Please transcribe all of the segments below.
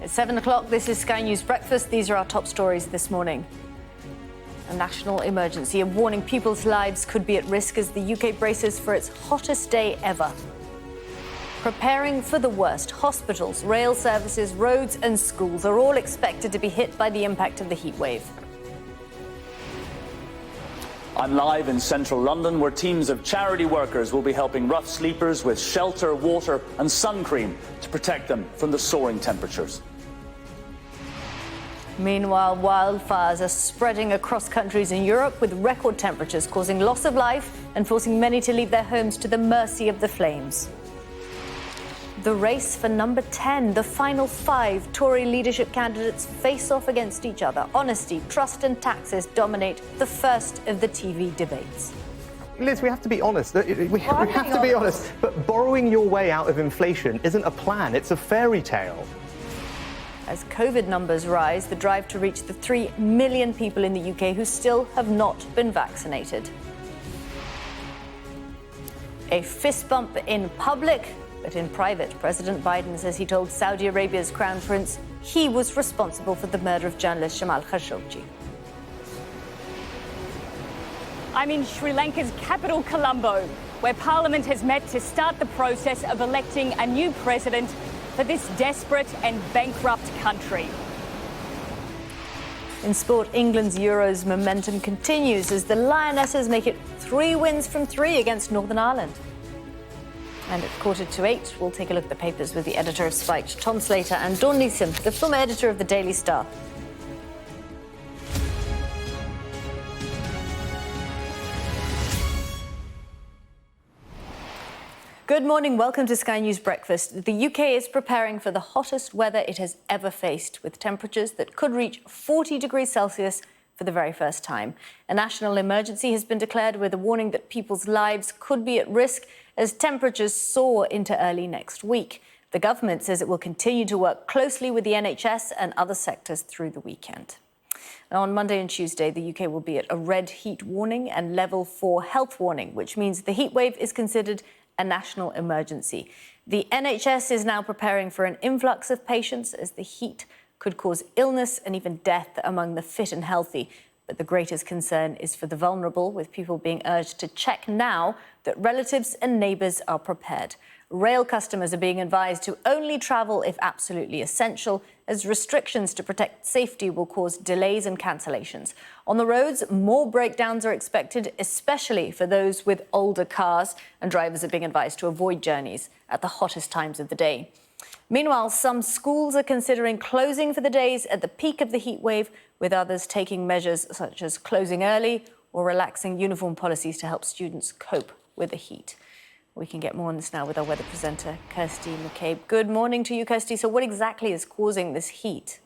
It's 7 o'clock. This is Sky News Breakfast. These are our top stories this morning. A national emergency, a warning people's lives could be at risk as the UK braces for its hottest day ever. Preparing for the worst, hospitals, rail services, roads and schools are all expected to be hit by the impact of the heatwave. I'm live in central London, where teams of charity workers will be helping rough sleepers with shelter, water and sun cream to protect them from the soaring temperatures. Meanwhile, wildfires are spreading across countries in Europe, with record temperatures causing loss of life and forcing many to leave their homes to the mercy of the flames. The race for number 10, the final 5 Tory leadership candidates face off against each other. Honesty, trust and taxes dominate the first of the TV debates. Liz, we have to be honest. We have to be honest. But borrowing your way out of inflation isn't a plan, it's a fairy tale. As COVID numbers rise, the drive to reach the 3 million people in the UK who still have not been vaccinated. A fist bump in public, but in private, President Biden says he told Saudi Arabia's Crown Prince he was responsible for the murder of journalist Jamal Khashoggi. I'm in Sri Lanka's capital, Colombo, where Parliament has met to start the process of electing a new president for this desperate and bankrupt country. In sport, England's Euros momentum continues as the Lionesses make it 3 wins from 3 against Northern Ireland. And at 7:45, we'll take a look at the papers with the editor of Spiked, Tom Slater, and Dawn Neeson, the former editor of the Daily Star. Good morning. Welcome to Sky News Breakfast. The UK is preparing for the hottest weather it has ever faced, with temperatures that could reach 40 degrees Celsius for the very first time. A national emergency has been declared with a warning that people's lives could be at risk as temperatures soar into early next week. The government says it will continue to work closely with the NHS and other sectors through the weekend. Now, on Monday and Tuesday, the UK will be at a red heat warning and level 4 health warning, which means the heatwave is considered a national emergency. The NHS is now preparing for an influx of patients as the heat could cause illness and even death among the fit and healthy. But the greatest concern is for the vulnerable, with people being urged to check now that relatives and neighbours are prepared. Rail customers are being advised to only travel if absolutely essential, as restrictions to protect safety will cause delays and cancellations. On the roads, more breakdowns are expected, especially for those with older cars, and drivers are being advised to avoid journeys at the hottest times of the day. Meanwhile, some schools are considering closing for the days at the peak of the heatwave, with others taking measures such as closing early or relaxing uniform policies to help students cope with the heat. We can get more on this now with our weather presenter, Kirsty McCabe. Good morning to you, Kirsty. So what exactly is causing this heat?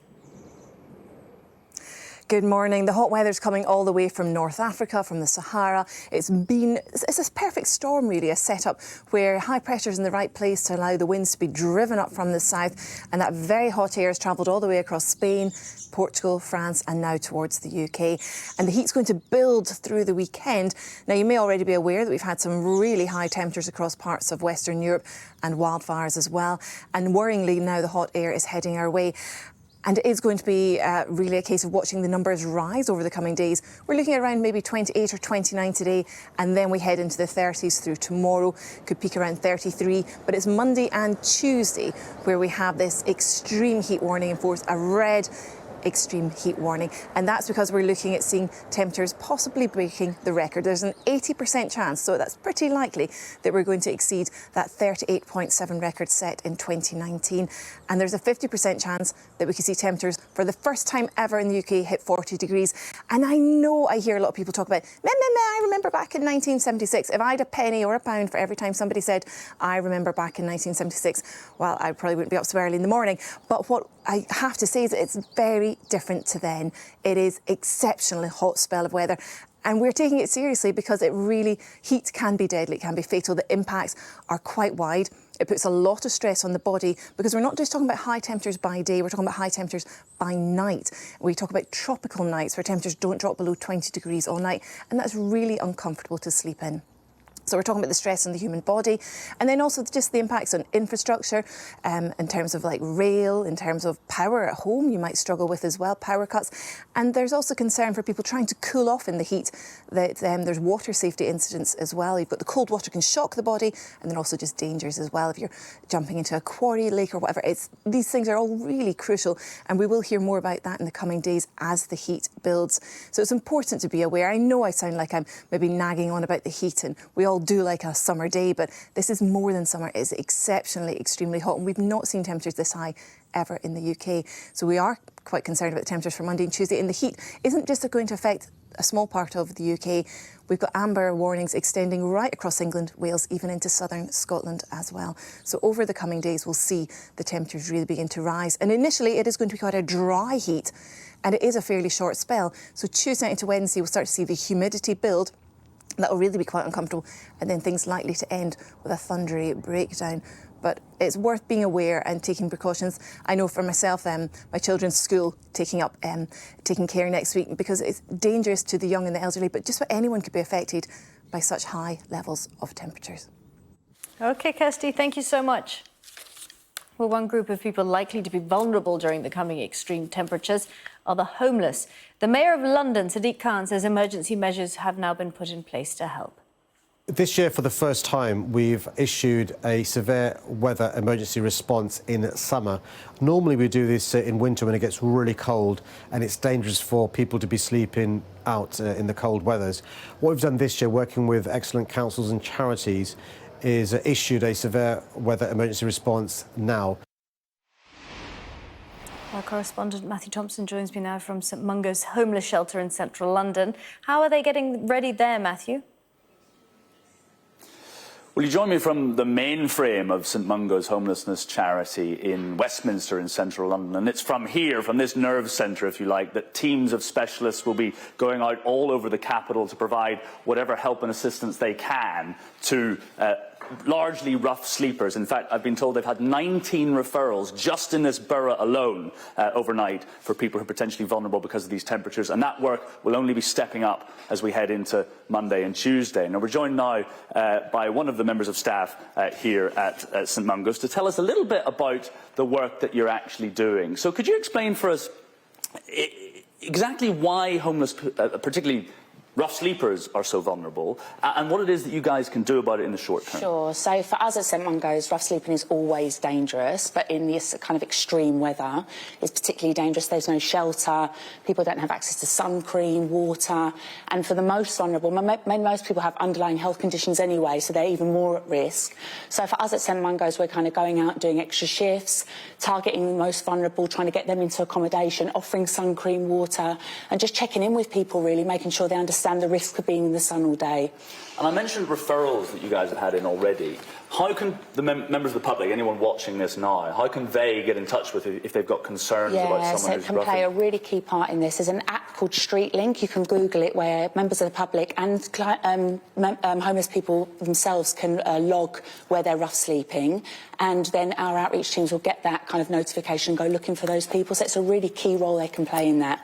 Good morning. The hot weather's coming all the way from North Africa, from the Sahara. It's a perfect storm, really, a setup where high pressure's in the right place to allow the winds to be driven up from the south, and that very hot air has travelled all the way across Spain, Portugal, France and now towards the UK. And the heat's going to build through the weekend. Now, you may already be aware that we've had some really high temperatures across parts of Western Europe and wildfires as well. And worryingly, now the hot air is heading our way. And it is going to be really a case of watching the numbers rise over the coming days. We're looking at around maybe 28 or 29 today, and then we head into the 30s through tomorrow. Could peak around 33, but it's Monday and Tuesday where we have this extreme heat warning in force, a red extreme heat warning, and that's because we're looking at seeing temperatures possibly breaking the record. There's an 80% chance, so that's pretty likely, that we're going to exceed that 38.7 record set in 2019, and there's a 50% chance that we could see temperatures for the first time ever in the UK hit 40 degrees. And I know I hear a lot of people talk about, I remember back in 1976. If I had a penny or a pound for every time somebody said, I remember back in 1976, well, I probably wouldn't be up so early in the morning. But what I have to say is that it's very different to then. It is exceptionally hot spell of weather. And we're taking it seriously because heat can be deadly, it can be fatal. The impacts are quite wide. It puts a lot of stress on the body because we're not just talking about high temperatures by day, we're talking about high temperatures by night. We talk about tropical nights where temperatures don't drop below 20 degrees all night, and that's really uncomfortable to sleep in. So we're talking about the stress on the human body, and then also just the impacts on infrastructure, in terms of like rail, in terms of power at home, you might struggle with as well, power cuts. And there's also concern for people trying to cool off in the heat that there's water safety incidents as well. You've got the cold water can shock the body, and then also just dangers as well if you're jumping into a quarry, lake or whatever. These things are all really crucial, and we will hear more about that in the coming days as the heat builds. So it's important to be aware. I know I sound like I'm maybe nagging on about the heat, and we all do like a summer day, but this is more than summer. It's exceptionally, extremely hot, and we've not seen temperatures this high ever in the UK. So we are quite concerned about the temperatures for Monday and Tuesday. And the heat isn't just going to affect a small part of the UK. We've got amber warnings extending right across England, Wales, even into southern Scotland as well. So over the coming days, we'll see the temperatures really begin to rise. And initially, it is going to be quite a dry heat, and it is a fairly short spell. So Tuesday into Wednesday, we'll start to see the humidity build. That will really be quite uncomfortable, and then things likely to end with a thundery breakdown. But it's worth being aware and taking precautions. I know for myself, my children's school taking care next week, because it's dangerous to the young and the elderly, but just about anyone could be affected by such high levels of temperatures. OK, Kirsty, thank you so much. Well, one group of people likely to be vulnerable during the coming extreme temperatures are the homeless. The Mayor of London, Sadiq Khan, says emergency measures have now been put in place to help. This year, for the first time, we've issued a severe weather emergency response in summer. Normally, we do this in winter when it gets really cold and it's dangerous for people to be sleeping out in the cold weathers. What we've done this year, working with excellent councils and charities, is issued a severe weather emergency response now. Our correspondent Matthew Thompson joins me now from St Mungo's homeless shelter in central London. How are they getting ready there, Matthew? Will you join me from the mainframe of St Mungo's homelessness charity in Westminster in central London? And it's from here, from this nerve centre, if you like, that teams of specialists will be going out all over the capital to provide whatever help and assistance they can to largely rough sleepers. In fact, I've been told they've had 19 referrals just in this borough alone overnight for people who are potentially vulnerable because of these temperatures. And that work will only be stepping up as we head into Monday and Tuesday. Now, we're joined now by one of the members of staff here at St Mungo's to tell us a little bit about the work that you're actually doing. So could you explain for us exactly why homeless, particularly rough sleepers, are so vulnerable, and what it is that you guys can do about it in the short term? Sure. So for us at St Mungo's, rough sleeping is always dangerous, but in this kind of extreme weather, it's particularly dangerous. There's no shelter, people don't have access to sun cream, water, and for the most vulnerable, most people have underlying health conditions anyway, so they're even more at risk. So for us at St Mungo's, we're kind of going out and doing extra shifts, targeting the most vulnerable, trying to get them into accommodation, offering sun cream, water, and just checking in with people, really, making sure they understand the risk of being in the sun all day. And I mentioned referrals that you guys have had in already. How can the members of the public, anyone watching this now, how can they get in touch with you if they've got concerns about someone who's so it can play a really key part in this. There's an app called StreetLink. You can Google it, where members of the public and homeless people themselves can log where they're rough sleeping, and then our outreach teams will get that kind of notification and go looking for those people. So it's a really key role they can play in that.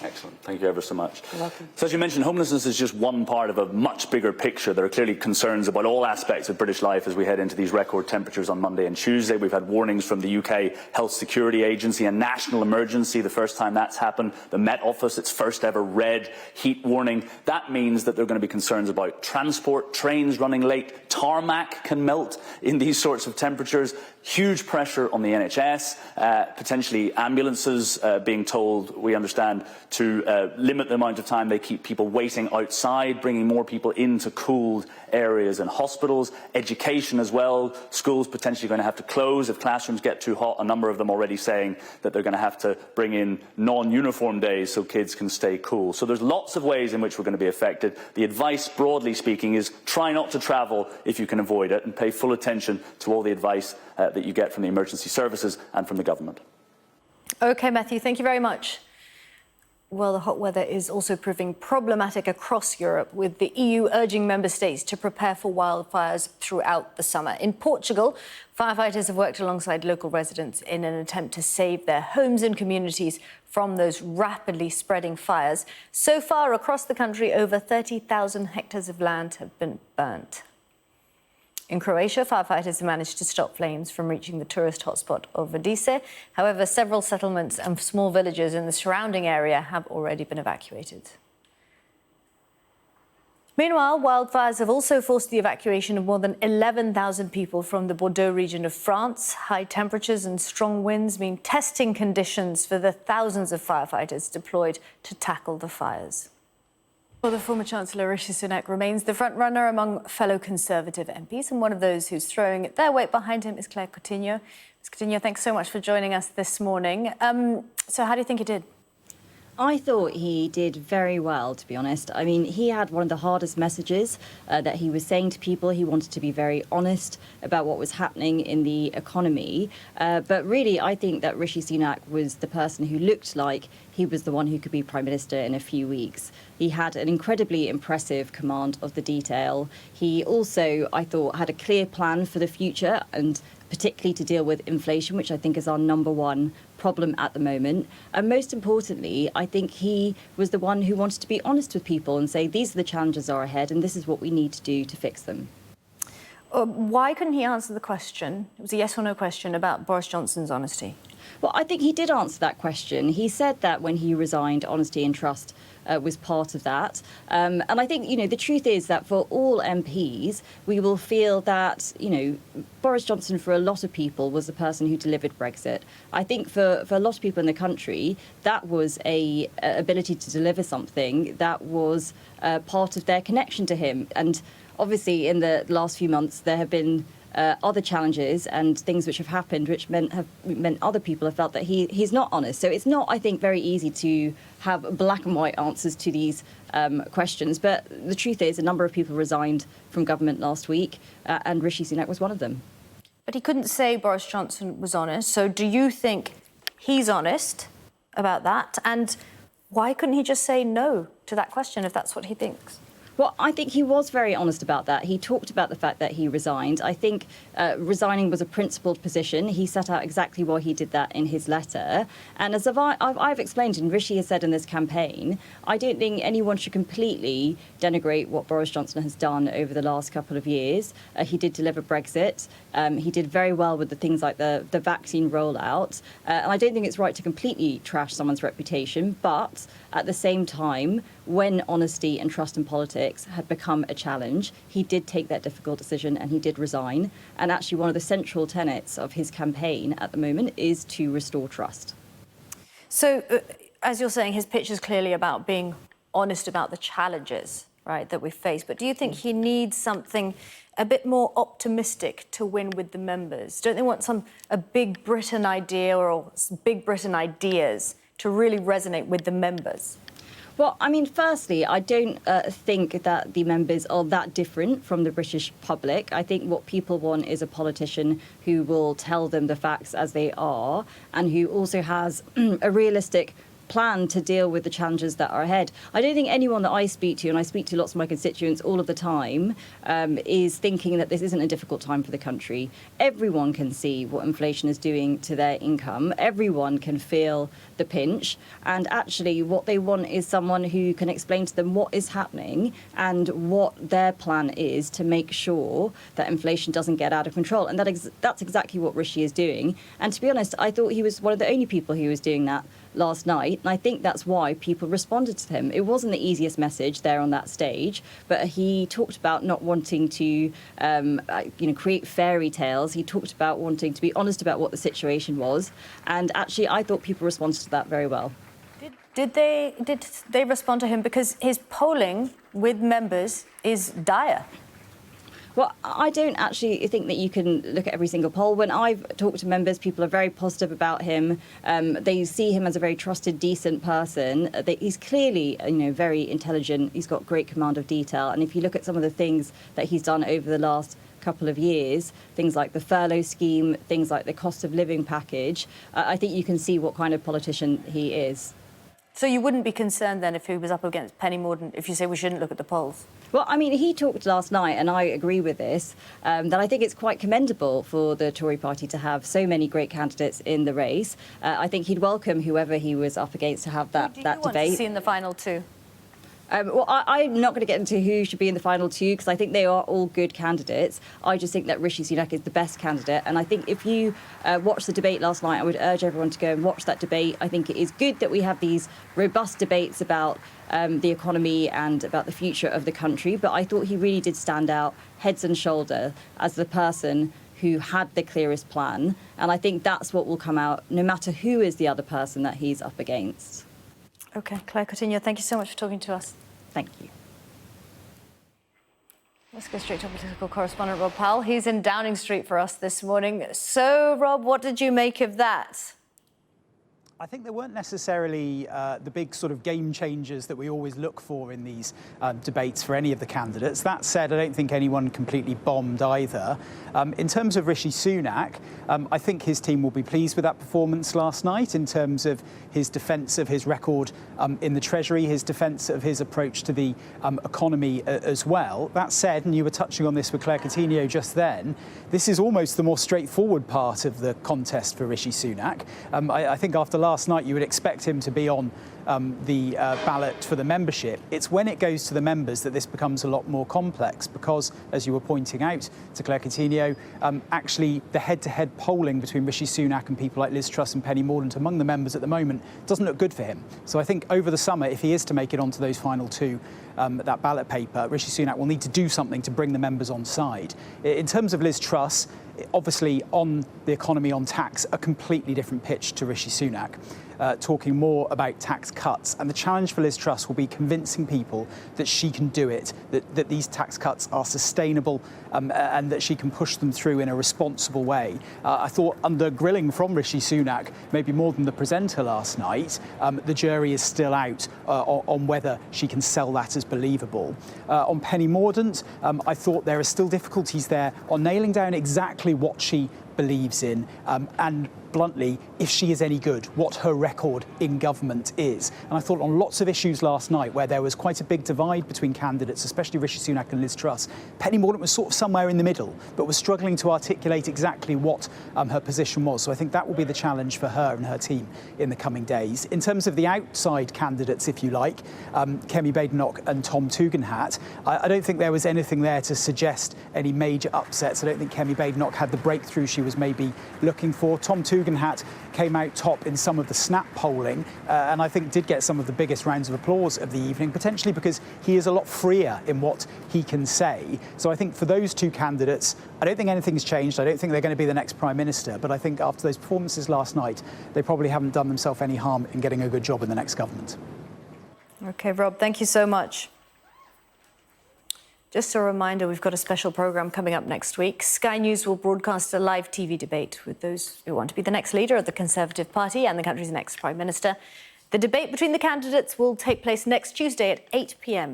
Excellent. Thank you ever so much. You're welcome. So as you mentioned, homelessness is just one part of a much bigger picture. There are clearly concerns about all aspects of British life as we head into these record temperatures on Monday and Tuesday. We've had warnings from the UK Health Security Agency, a national emergency, the first time that's happened. The Met Office, its first ever red heat warning. That means that there are going to be concerns about transport, trains running late, tarmac can melt in these sorts of temperatures. Huge pressure on the NHS, potentially ambulances being told, we understand, to limit the amount of time they keep people waiting outside, bringing more people into cooled areas and hospitals. Education as well. Schools potentially going to have to close if classrooms get too hot. A number of them already saying that they're going to have to bring in non-uniform days so kids can stay cool. So there's lots of ways in which we're going to be affected. The advice, broadly speaking, is try not to travel if you can avoid it, and pay full attention to all the advice that you get from the emergency services and from the government. OK, Matthew, thank you very much. Well, the hot weather is also proving problematic across Europe, with the EU urging member states to prepare for wildfires throughout the summer. In Portugal, firefighters have worked alongside local residents in an attempt to save their homes and communities from those rapidly spreading fires. So far, across the country, over 30,000 hectares of land have been burnt. In Croatia, firefighters have managed to stop flames from reaching the tourist hotspot of Vodice. However, several settlements and small villages in the surrounding area have already been evacuated. Meanwhile, wildfires have also forced the evacuation of more than 11,000 people from the Bordeaux region of France. High temperatures and strong winds mean testing conditions for the thousands of firefighters deployed to tackle the fires. Well, the former Chancellor Rishi Sunak remains the front-runner among fellow Conservative MPs, and one of those who's throwing their weight behind him is Claire Coutinho. Ms. Coutinho, thanks so much for joining us this morning. So how do you think he did? I thought he did very well, to be honest. I mean, he had one of the hardest messages that he was saying to people. He wanted to be very honest about what was happening in the economy. But really, I think that Rishi Sunak was the person who looked like he was the one who could be Prime Minister in a few weeks. He had an incredibly impressive command of the detail. He also, I thought, had a clear plan for the future, and particularly to deal with inflation, which I think is our number one problem at the moment. And most importantly, I think he was the one who wanted to be honest with people and say, these are the challenges that are ahead and this is what we need to do to fix them. Why couldn't he answer the question? It was a yes or no question about Boris Johnson's honesty. Well, I think he did answer that question. He said that when he resigned, honesty and trust was part of that. And I think, the truth is that for all MPs, we will feel that, Boris Johnson, for a lot of people, was the person who delivered Brexit. I think for a lot of people in the country, that was a ability to deliver something that was part of their connection to him. And obviously, in the last few months, there have been other challenges and things which have happened which meant other people have felt that he's not honest. So it's not, I think, very easy to have black and white answers to these questions. But the truth is, a number of people resigned from government last week, and Rishi Sunak was one of them. But he couldn't say Boris Johnson was honest. So do you think he's honest about that? And why couldn't he just say no to that question if that's what he thinks? Well, I think he was very honest about that. He talked about the fact that he resigned. I think resigning was a principled position. He set out exactly why he did that in his letter. And as I've explained, and Rishi has said in this campaign, I don't think anyone should completely denigrate what Boris Johnson has done over the last couple of years. He did deliver Brexit. He did very well with the things like the vaccine rollout. And I don't think it's right to completely trash someone's reputation. But at the same time, when honesty and trust in politics had become a challenge, he did take that difficult decision and he did resign. And actually one of the central tenets of his campaign at the moment is to restore trust. So, as you're saying, his pitch is clearly about being honest about the challenges, right, that we face. But do you think he needs something a bit more optimistic to win with the members? Don't they want a big Britain idea or big Britain ideas to really resonate with the members? Well, I mean, firstly, I don't think that the members are that different from the British public. I think what people want is a politician who will tell them the facts as they are and who also has a realistic plan to deal with the challenges that are ahead. I don't think anyone that I speak to, and I speak to lots of my constituents all of the time, is thinking that this isn't a difficult time for the country. Everyone can see what inflation is doing to their income. Everyone can feel the pinch. And actually what they want is someone who can explain to them what is happening and what their plan is to make sure that inflation doesn't get out of control. And that's exactly what Rishi is doing. And to be honest, I thought he was one of the only people who was doing that last night, and I think that's why people responded to him. It wasn't the easiest message there on that stage, but he talked about not wanting to, create fairy tales. He talked about wanting to be honest about what the situation was, and actually, I thought people responded to that very well. Did they respond to him? Because his polling with members is dire. Well, I don't actually think that you can look at every single poll. When I've talked to members, people are very positive about him. They see him as a very trusted, decent person. He's clearly, very intelligent. He's got great command of detail. And if you look at some of the things that he's done over the last couple of years, things like the furlough scheme, things like the cost of living package, I think you can see what kind of politician he is. So you wouldn't be concerned then if he was up against Penny Mordaunt, if you say we shouldn't look at the polls? Well, I mean, he talked last night, and I agree with this, that I think it's quite commendable for the Tory party to have so many great candidates in the race. I think he'd welcome whoever he was up against to have that debate. Do you want to see in the final two? Well, I'm not going to get into who should be in the final two because I think they are all good candidates. I just think that Rishi Sunak is the best candidate. And I think if you watched the debate last night, I would urge everyone to go and watch that debate. I think it is good that we have these robust debates about the economy and about the future of the country. But I thought he really did stand out heads and shoulders as the person who had the clearest plan. And I think that's what will come out no matter who is the other person that he's up against. OK, Claire Coutinho, thank you so much for talking to us. Thank you. Let's go straight to our political correspondent, Rob Powell. He's in Downing Street for us this morning. So, Rob, what did you make of that? I think there weren't necessarily the big sort of game changers that we always look for in these debates for any of the candidates. That said, I don't think anyone completely bombed either. In terms of Rishi Sunak, I think his team will be pleased with that performance last night in terms of his defence of his record in the Treasury, his defence of his approach to the economy as well. That said, and you were touching on this with Claire Coutinho just then, this is almost the more straightforward part of the contest for Rishi Sunak. I think after last night you would expect him to be on the ballot for the membership. It's when it goes to the members that this becomes a lot more complex because, as you were pointing out to Claire Coutinho, actually the head-to-head polling between Rishi Sunak and people like Liz Truss and Penny Mordaunt among the members at the moment doesn't look good for him. So I think over the summer, if he is to make it onto those final two, that ballot paper, Rishi Sunak will need to do something to bring the members on side. In terms of Liz Truss, obviously on the economy, on tax, a completely different pitch to Rishi Sunak. Talking more about tax cuts. And the challenge for Liz Truss will be convincing people that she can do it, that these tax cuts are sustainable and that she can push them through in a responsible way. I thought under grilling from Rishi Sunak, maybe more than the presenter last night, the jury is still out on whether she can sell that as believable. On Penny Mordaunt, I thought there are still difficulties there on nailing down exactly what she believes in and bluntly, if she is any good, what her record in government is. And I thought on lots of issues last night where there was quite a big divide between candidates, especially Rishi Sunak and Liz Truss, Penny Mordaunt was sort of somewhere in the middle, but was struggling to articulate exactly what her position was. So I think that will be the challenge for her and her team in the coming days. In terms of the outside candidates, if you like, Kemi Badenoch and Tom Tugendhat, I don't think there was anything there to suggest any major upsets. I don't think Kemi Badenoch had the breakthrough she was maybe looking for. Tom Tugendhat came out top in some of the snap polling and I think did get some of the biggest rounds of applause of the evening, potentially because he is a lot freer in what he can say. So I think for those two candidates, I don't think anything's changed. I don't think they're going to be the next Prime Minister, but I think after those performances last night, they probably haven't done themselves any harm in getting a good job in the next government. OK, Rob, thank you so much. Just a reminder, we've got a special programme coming up next week. Sky News will broadcast a live TV debate with those who want to be the next leader of the Conservative Party and the country's next Prime Minister. The debate between the candidates will take place next Tuesday at 8 p.m.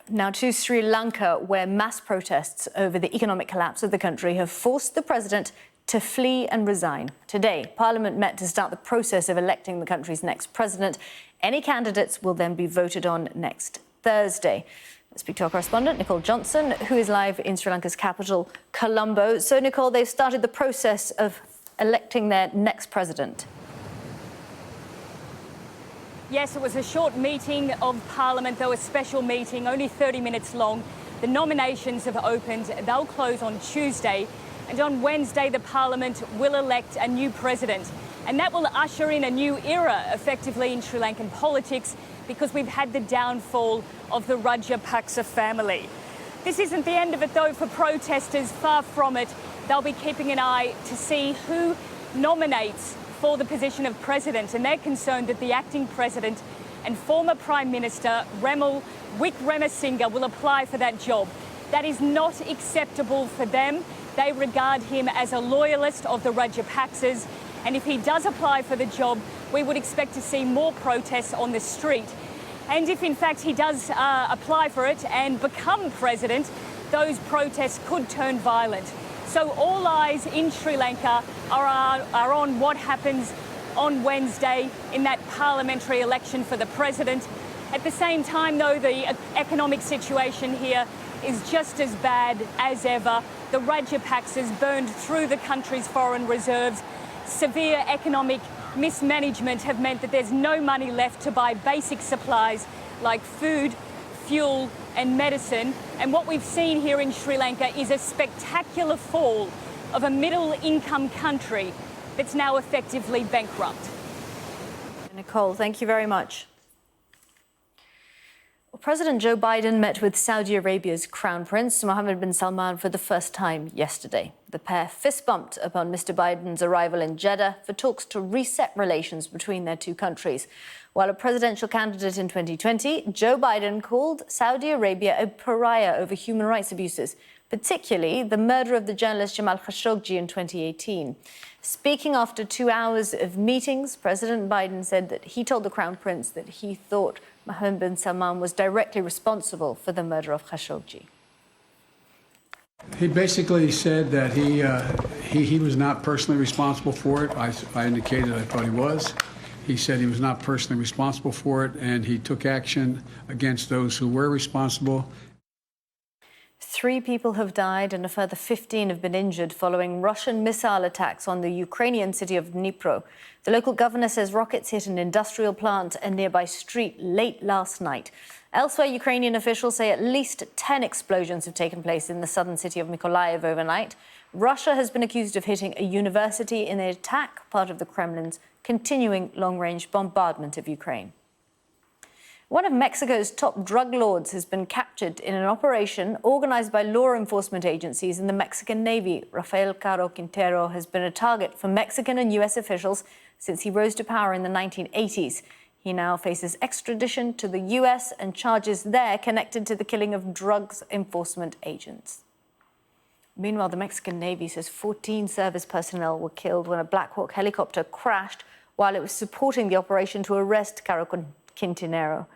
Now to Sri Lanka, where mass protests over the economic collapse of the country have forced the president to flee and resign. Today, Parliament met to start the process of electing the country's next president. Any candidates will then be voted on next Thursday. Let's speak to our correspondent, Nicole Johnson, who is live in Sri Lanka's capital, Colombo. So, Nicole, they've started the process of electing their next president. Yes, it was a short meeting of Parliament, though a special meeting, only 30 minutes long. The nominations have opened. They'll close on Tuesday. And on Wednesday, the Parliament will elect a new president. And that will usher in a new era, effectively, in Sri Lankan politics, because we've had the downfall of the Rajapaksa family. This isn't the end of it, though, for protesters. Far from it. They'll be keeping an eye to see who nominates for the position of president. And they're concerned that the acting president and former Prime Minister, Ranil Wickremesinghe, will apply for that job. That is not acceptable for them. They regard him as a loyalist of the Rajapaksas. And if he does apply for the job, we would expect to see more protests on the street. And if, in fact, he does apply for it and become president, those protests could turn violent. So all eyes in Sri Lanka are on what happens on Wednesday in that parliamentary election for the president. At the same time, though, the economic situation here is just as bad as ever. The Rajapaksas burned through the country's foreign reserves. Severe economic mismanagement have meant that there's no money left to buy basic supplies like food, fuel and medicine. And what we've seen here in Sri Lanka is a spectacular fall of a middle-income country that's now effectively bankrupt. Nicole, thank you very much. Well, President Joe Biden met with Saudi Arabia's Crown Prince Mohammed bin Salman for the first time yesterday. The pair fist-bumped upon Mr. Biden's arrival in Jeddah for talks to reset relations between their two countries. While a presidential candidate in 2020, Joe Biden called Saudi Arabia a pariah over human rights abuses, particularly the murder of the journalist Jamal Khashoggi in 2018. Speaking after 2 hours of meetings, President Biden said that he told the Crown Prince that he thought Mohammed bin Salman was directly responsible for the murder of Khashoggi. He basically said that he was not personally responsible for it. I indicated I thought he was. He said he was not personally responsible for it, and he took action against those who were responsible. 3 people have died and a further 15 have been injured following Russian missile attacks on the Ukrainian city of Dnipro. The local governor says rockets hit an industrial plant and nearby street late last night. Elsewhere, Ukrainian officials say at least 10 explosions have taken place in the southern city of Mykolaiv overnight. Russia has been accused of hitting a university in the attack, part of the Kremlin's continuing long-range bombardment of Ukraine. One of Mexico's top drug lords has been captured in an operation organized by law enforcement agencies in the Mexican Navy. Rafael Caro Quintero has been a target for Mexican and U.S. officials since he rose to power in the 1980s. He now faces extradition to the U.S. and charges there connected to the killing of drugs enforcement agents. Meanwhile, the Mexican Navy says 14 service personnel were killed when a Black Hawk helicopter crashed while it was supporting the operation to arrest Caro Quintero.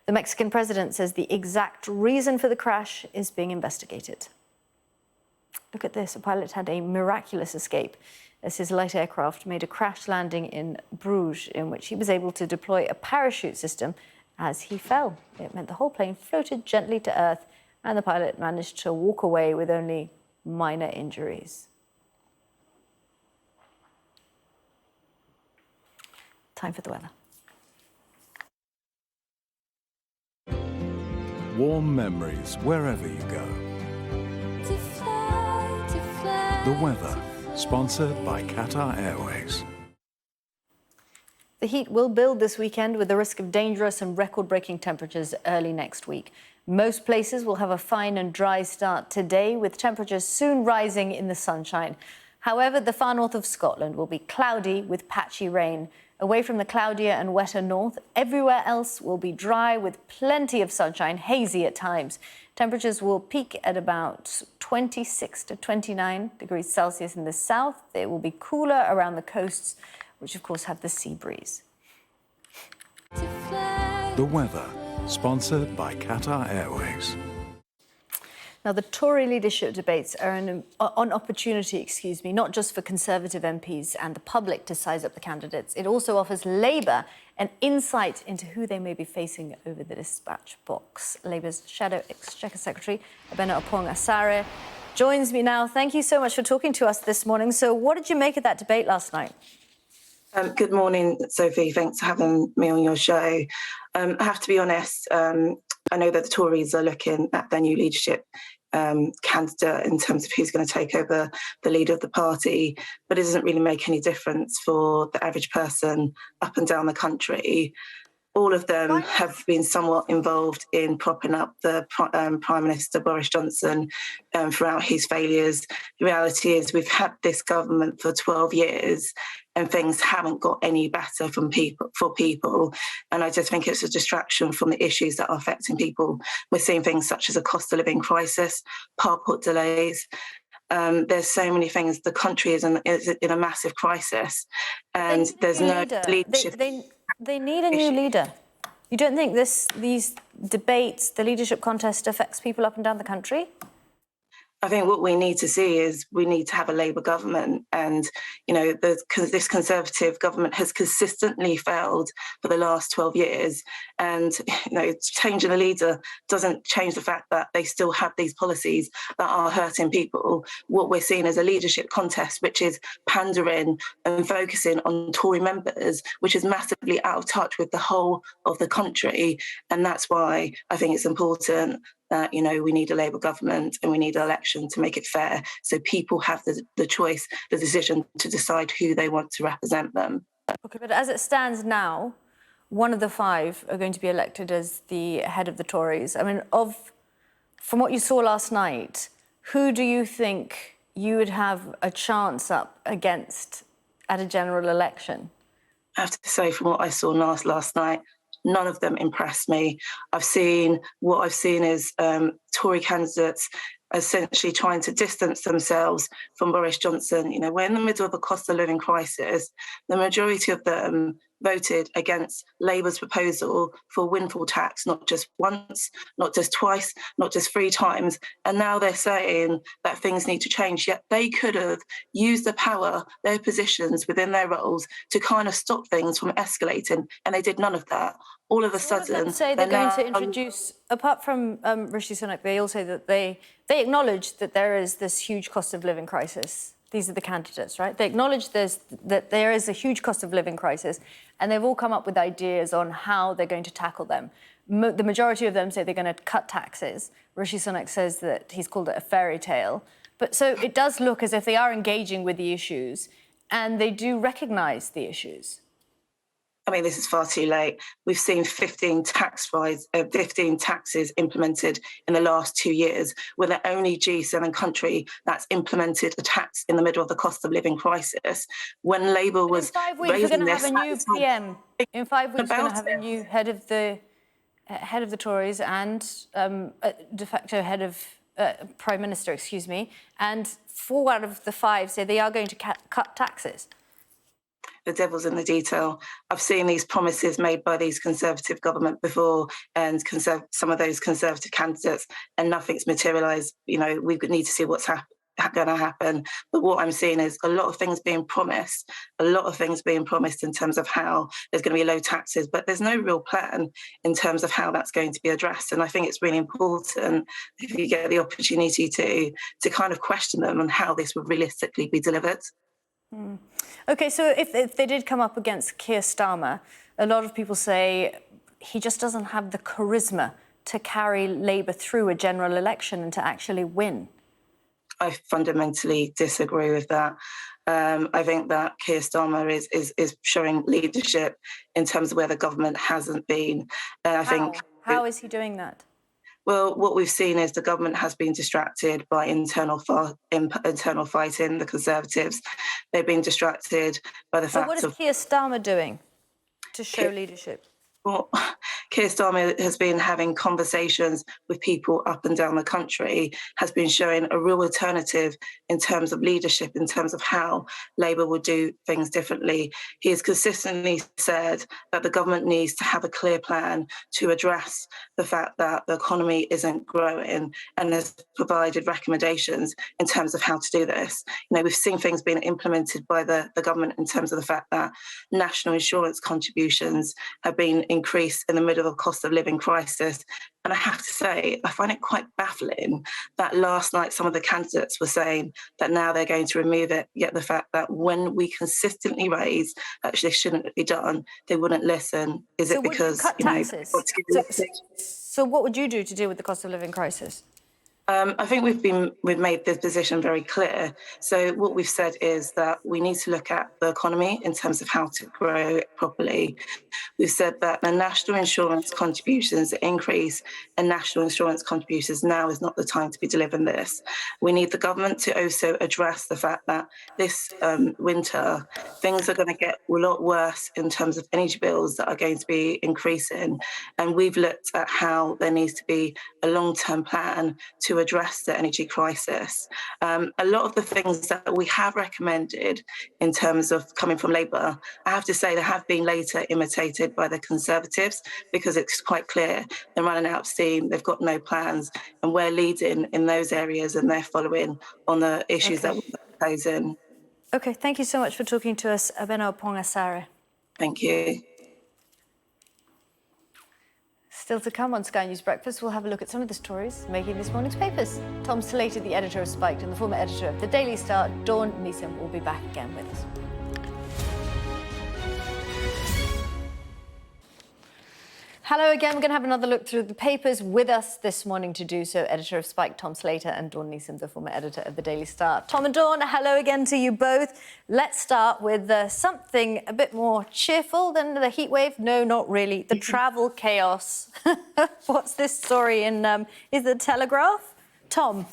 The Mexican president says the exact reason for the crash is being investigated. Look at this. A pilot had a miraculous escape as his light aircraft made a crash landing in Bruges, in which he was able to deploy a parachute system as he fell. It meant the whole plane floated gently to earth and the pilot managed to walk away with only minor injuries. Time for the weather. Warm memories wherever you go. The weather, sponsored by Qatar Airways. The heat will build this weekend with the risk of dangerous and record-breaking temperatures early next week. Most places will have a fine and dry start today, with temperatures soon rising in the sunshine. However, the far north of Scotland will be cloudy with patchy rain. Away from the cloudier and wetter north, everywhere else will be dry with plenty of sunshine, hazy at times. Temperatures will peak at about 26 to 29 degrees Celsius in the south. It will be cooler around the coasts, which of course have the sea breeze. The weather, sponsored by Qatar Airways. Now, the Tory leadership debates are an opportunity, not just for Conservative MPs and the public to size up the candidates. It also offers Labour an insight into who they may be facing over the dispatch box. Labour's Shadow Exchequer Secretary, Abena Opong Asare, joins me now. Thank you so much for talking to us this morning. So what did you make of that debate last night? Good morning, Sophie. Thanks for having me on your show. I have to be honest, I know that the Tories are looking at their new leadership candidate in terms of who's going to take over the lead of the party, but it doesn't really make any difference for the average person up and down the country. All of them have been somewhat involved in propping up the Prime Minister Boris Johnson throughout his failures. The reality is we've had this government for 12 years and things haven't got any better for people. And I just think it's a distraction from the issues that are affecting people. We're seeing things such as a cost of living crisis, passport delays. There's so many things. The country is in a massive crisis and there's no leadership. They need a new leader. You don't think these debates, the leadership contest, affects people up and down the country? I think what we need to see is we need to have a Labour government, and this Conservative government has consistently failed for the last 12 years. And changing a leader doesn't change the fact that they still have these policies that are hurting people. What we're seeing is a leadership contest, which is pandering and focusing on Tory members, which is massively out of touch with the whole of the country. And that's why I think it's important that, we need a Labour government and we need an election to make it fair, so people have the choice, the decision to decide who they want to represent them. OK, but as it stands now, one of the five are going to be elected as the head of the Tories. I mean, from what you saw last night, who do you think you would have a chance up against at a general election? I have to say, from what I saw last night, none of them impressed me. What I've seen is Tory candidates essentially trying to distance themselves from Boris Johnson. We're in the middle of a cost of living crisis. The majority of them voted against Labour's proposal for windfall tax, not just once, not just twice, not just 3 times. And now they're saying that things need to change. Yet they could have used the power, their positions within their roles, to kind of stop things from escalating. And they did none of that. All of a sudden, they say they're going to introduce, apart from Rishi Sunak, they all say that they acknowledge that there is this huge cost of living crisis. These are the candidates, right? They acknowledge that there is a huge cost of living crisis, and they've all come up with ideas on how they're going to tackle them. The majority of them say they're going to cut taxes. Rishi Sunak says that he's called it a fairy tale. But so it does look as if they are engaging with the issues, and they do recognise the issues. I mean, this is far too late. We've seen 15 taxes implemented in the last 2 years. We're the only G7 country that's implemented a tax in the middle of the cost of living crisis. When Labour was in 5 weeks, we're going to have a new PM. In 5 weeks, we're going to have a new head of the Tories and de facto head of Prime Minister, excuse me. And 4 out of the 5 say they are going to cut taxes. The devil's in the detail. I've seen these promises made by these Conservative government before, and some of those Conservative candidates, and nothing's materialised. We need to see what's going to happen. But what I'm seeing is a lot of things being promised in terms of how there's going to be low taxes, but there's no real plan in terms of how that's going to be addressed. And I think it's really important, if you get the opportunity to kind of question them on how this would realistically be delivered. OK, so if they did come up against Keir Starmer, a lot of people say he just doesn't have the charisma to carry Labour through a general election and to actually win. I fundamentally disagree with that. I think that Keir Starmer is showing leadership in terms of where the government hasn't been. How is he doing that? Well, what we've seen is the government has been distracted by internal fighting, the Conservatives. They've been distracted by the fact of... So what is Keir Starmer doing to show leadership? Well, Keir Starmer has been having conversations with people up and down the country, has been showing a real alternative in terms of leadership, in terms of how Labour will do things differently. He has consistently said that the government needs to have a clear plan to address the fact that the economy isn't growing, and has provided recommendations in terms of how to do this. We've seen things being implemented by the government in terms of the fact that national insurance contributions have been increased in the middle of a cost of living crisis. And I have to say, I find it quite baffling that last night some of the candidates were saying that now they're going to remove it, yet the fact that when we consistently raise that this shouldn't be done, they wouldn't listen. Is it because, cut taxes? So what would you do to deal with the cost of living crisis? I think we've made this position very clear. So what we've said is that we need to look at the economy in terms of how to grow it properly. We've said that the national insurance contributions increase, and national insurance contributions now is not the time to be delivering this. We need the government to also address the fact that this winter things are going to get a lot worse in terms of energy bills that are going to be increasing. And we've looked at how there needs to be a long-term plan to address the energy crisis. A lot of the things that we have recommended in terms of coming from Labour, I have to say they have been later imitated by the Conservatives, because it's quite clear they're running out of steam, they've got no plans, and we're leading in those areas and they're following on the issues that we're proposing. OK, thank you so much for talking to us, Abena Opongasare. Thank you. Still to come on Sky News Breakfast, we'll have a look at some of the stories making this morning's papers. Tom Slater, the editor of Spiked and the former editor of the Daily Star, Dawn Neeson, will be back again with us. Hello again. We're going to have another look through the papers. With us this morning to do so, editor of Spike, Tom Slater, and Dawn Neeson, the former editor of the Daily Star. Tom and Dawn, hello again to you both. Let's start with something a bit more cheerful than the heatwave. No, not really. The travel chaos. What's this story in is the Telegraph? Tom.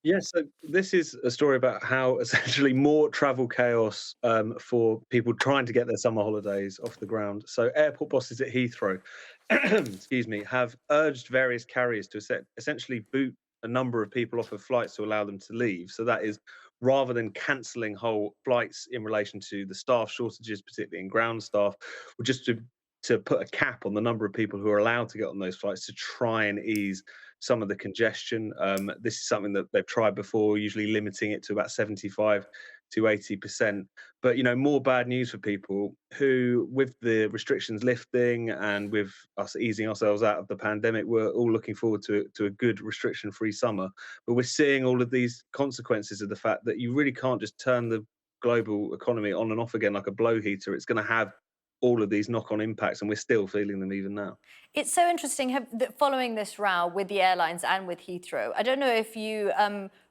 Yes, so this is a story about how essentially more travel chaos for people trying to get their summer holidays off the ground. So airport bosses at Heathrow, excuse me, have urged various carriers to essentially boot a number of people off of flights to allow them to leave. So that is rather than cancelling whole flights in relation to the staff shortages, particularly in ground staff, or just to put a cap on the number of people who are allowed to get on those flights to try and ease some of the congestion. This is something that they've tried before, usually limiting it to about 75 to 80%. But, you know, more bad news for people who, with the restrictions lifting and with us easing ourselves out of the pandemic, we're all looking forward to a good restriction-free summer. But we're seeing all of these consequences of the fact that you really can't just turn the global economy on and off again like a blow heater. It's going to have all of these knock-on impacts, and we're still feeling them even now. It's so interesting following this row with the airlines and with Heathrow. I don't know if you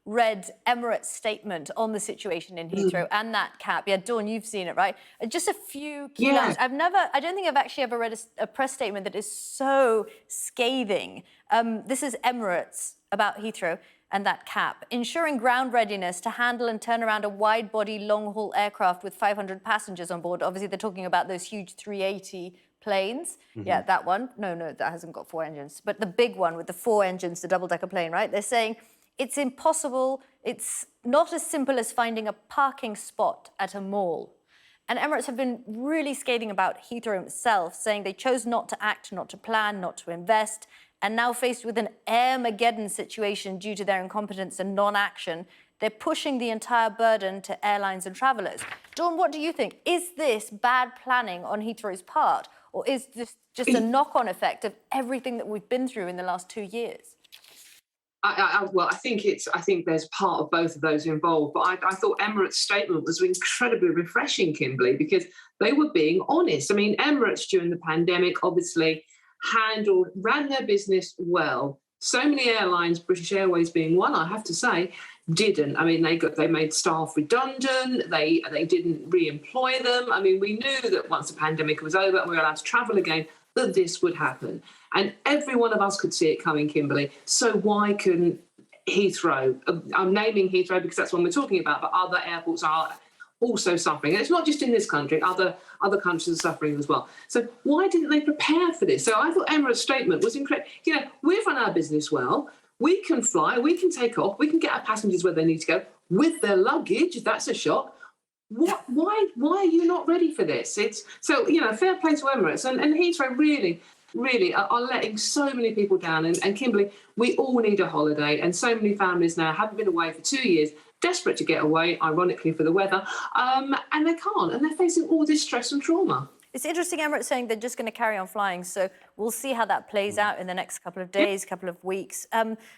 read Emirates' statement on the situation in Heathrow and that cap. Yeah, Dawn, you've seen it, right? Just a few key lines. I don't think I've actually ever read a press statement that is so scathing. This is Emirates about Heathrow and that cap, ensuring ground readiness to handle and turn around a wide-body, long-haul aircraft with 500 passengers on board. Obviously, they're talking about those huge 380 planes. Yeah, that one. No, that hasn't got 4 engines. But the big one with the 4 engines, the double-decker plane, right? They're saying it's impossible. It's not as simple as finding a parking spot at a mall. And Emirates have been really scathing about Heathrow itself, saying they chose not to act, not to plan, not to invest, and now faced with an Armageddon situation due to their incompetence and non-action, they're pushing the entire burden to airlines and travellers. Dawn, what do you think? Is this bad planning on Heathrow's part, or is this just a knock-on effect of everything that we've been through in the last 2 years? Well, I think there's part of both of those involved. But I thought Emirates' statement was incredibly refreshing, Kimberley, because they were being honest. I mean, Emirates during the pandemic obviously ran their business well. So many airlines, British Airways being one, I have to say, didn't. I mean, they made staff redundant. They didn't re-employ them. I mean, we knew that once the pandemic was over and we were allowed to travel again, that this would happen. And every one of us could see it coming, Kimberley. So why couldn't Heathrow? I'm naming Heathrow because that's what we're talking about, but other airports are also suffering. And it's not just in this country, other countries are suffering as well. So why didn't they prepare for this? So I thought Emirates' statement was incredible. You know, we've run our business well. We can fly, we can take off, we can get our passengers where they need to go with their luggage. That's a shock. Why are you not ready for this? It's so, you know, fair play to Emirates and Heathrow really are letting so many people down. And Kimberley, we all need a holiday, and so many families now haven't been away for 2 years, desperate to get away, ironically for the weather, and they can't, and they're facing all this stress and trauma. It's interesting, Emirates saying they're just going to carry on flying, so we'll see how that plays out in the next couple of days, couple of weeks.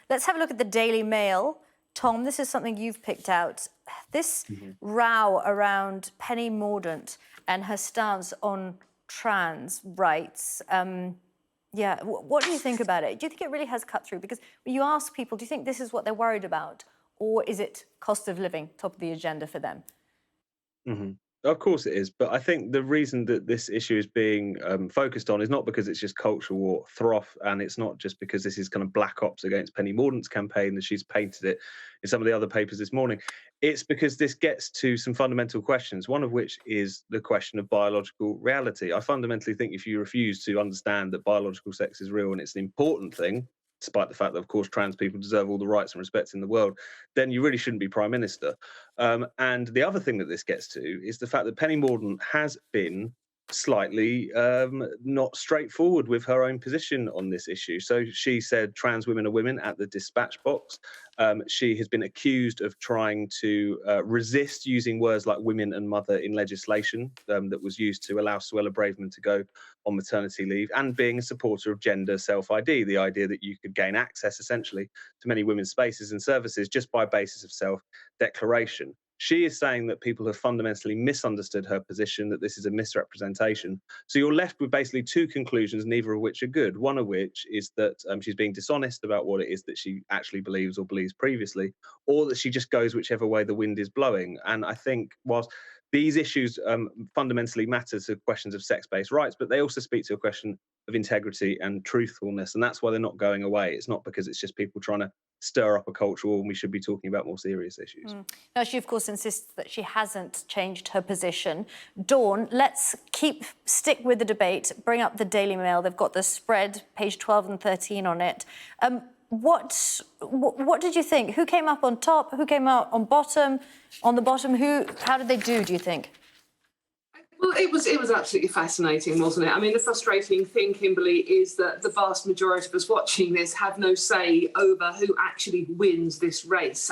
Let's have a look at the Daily Mail. Tom, this is something you've picked out. This row around Penny Mordaunt and her stance on trans rights. What do you think about it? Do you think it really has cut through? Because when you ask people, do you think this is what they're worried about? Or is it cost of living, top of the agenda for them? Of course it is, but I think the reason that this issue is being focused on is not because it's just cultural war froth, and it's not just because this is kind of black ops against Penny Mordaunt's campaign as she's painted it in some of the other papers this morning. It's because this gets to some fundamental questions, one of which is the question of biological reality. I fundamentally think if you refuse to understand that biological sex is real and it's an important thing, despite the fact that, of course, trans people deserve all the rights and respect in the world, then you really shouldn't be Prime Minister. And the other thing that this gets to is the fact that Penny Mordaunt has been slightly not straightforward with her own position on this issue. So she said trans women are women at the dispatch box. She has been accused of trying to resist using words like women and mother in legislation that was used to allow Suella Braverman to go on maternity leave, and being a supporter of gender self-ID, the idea that you could gain access essentially to many women's spaces and services just by basis of self-declaration. She is saying that people have fundamentally misunderstood her position, that this is a misrepresentation. So you're left with basically two conclusions, neither of which are good. One of which is that she's being dishonest about what it is that she actually believes or believes previously, or that she just goes whichever way the wind is blowing. And I think whilst these issues fundamentally matter to questions of sex-based rights, but they also speak to a question of integrity and truthfulness. And that's why they're not going away. It's not because it's just people trying to stir up a culture war when we should be talking about more serious issues. Now, she, of course, insists that she hasn't changed her position. Dawn, let's stick with the debate, bring up the Daily Mail. They've got the spread, page 12 and 13 on it. What did you think? Who came up on top? Who came out on bottom? On the bottom, how did they do you think? Well, it was absolutely fascinating, wasn't it? I mean, the frustrating thing, Kimberley, is that the vast majority of us watching this have no say over who actually wins this race.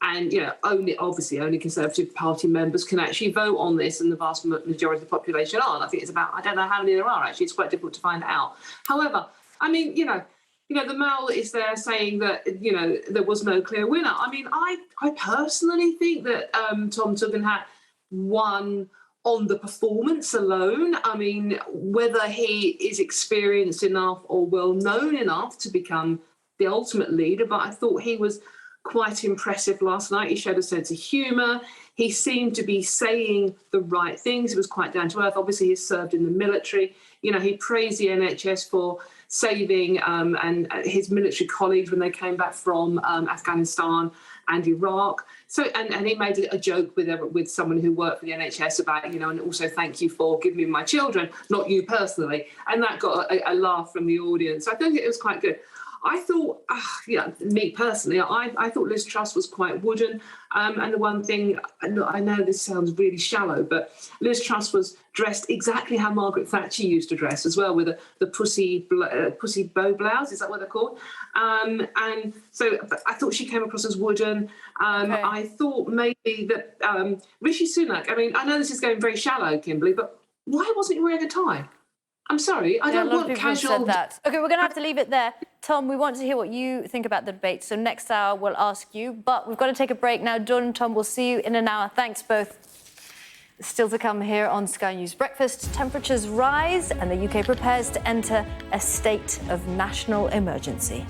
And, you know, only Conservative Party members can actually vote on this, and the vast majority of the population aren't. I think it's about, I don't know how many there are, actually. It's quite difficult to find out. However, I mean, you know, the Mail is there saying that, you know, there was no clear winner. I mean, I personally think that Tom Tugendhat won on the performance alone. I mean, whether he is experienced enough or well-known enough to become the ultimate leader, but I thought he was quite impressive last night. He showed a sense of humour. He seemed to be saying the right things. He was quite down to earth. Obviously, he's served in the military. You know, he praised the NHS for saving and his military colleagues when they came back from Afghanistan and Iraq. So, and he made a joke with someone who worked for the NHS about, you know, and also thank you for giving me my children, not you personally. And that got a laugh from the audience. I think it was quite good. I thought, me personally, I thought Liz Truss was quite wooden. And the one thing, I know this sounds really shallow, but Liz Truss was dressed exactly how Margaret Thatcher used to dress as well, with the pussy bow blouse. Is that what they're called? And so I thought she came across as wooden. I thought maybe that Rishi Sunak, I mean, I know this is going very shallow, Kimberley, but why wasn't he wearing a tie? I'm sorry, I don't want casual... Said that. OK, we're going to have to leave it there. Tom, we want to hear what you think about the debate. So next hour, we'll ask you. But we've got to take a break now. Dawn and Tom, we'll see you in an hour. Thanks both. Still to come here on Sky News Breakfast. Temperatures rise and the UK prepares to enter a state of national emergency.